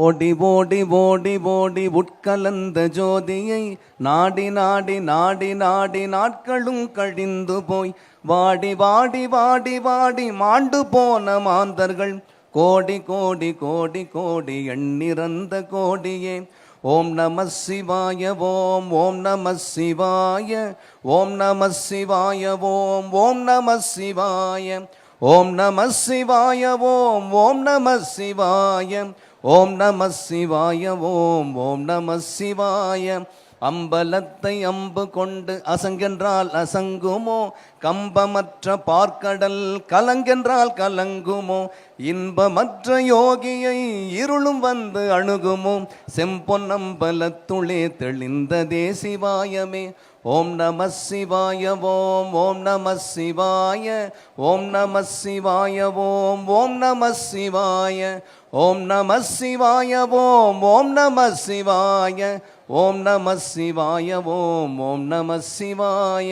ஓடி ஓடி ஓடி ஓடி உட்கலந்த ஜோதியை நாடி நாடி நாடி நாடி நாட்களும் கழிந்து போய் வாடி வாடி வாடி வாடி மாண்டு போன மாந்தர்கள் கோடி கோடி கோடி கோடி எண்ணிறந்த கோடியே. ஓம் நம சிவாய ஓம் ஓம் நம சிவாய ஓம் நம சிவாய ஓம் ஓம் நம சிவாய ஓம் நம சிவாய ஓம் ஓம் நம சிவாய ஓம் நம சிவாய ஓம் ஓம் நம சிவாய. அம்பலத்தை அம்பு கொண்டு அசங்கென்றால் அசங்குமோ, கம்பமற்ற பார்க்கடல் கலங்கென்றால் கலங்குமோ, இன்பமற்ற யோகியை இருளும் வந்து அணுகுமோ, செம்பொன்னம்பலத்துளே தெளிந்ததே சிவாயமே. ஓம் நம சிவாய ஓம் ஓம் நம சிவாய ஓம் நம சிவாய ஓம் ஓம் நம சிவாய ஓம் நம சிவாய ஓம் ஓம் நம சிவாய ஓம் நம சிவாய ஓம் ஓம் நம சிவாய.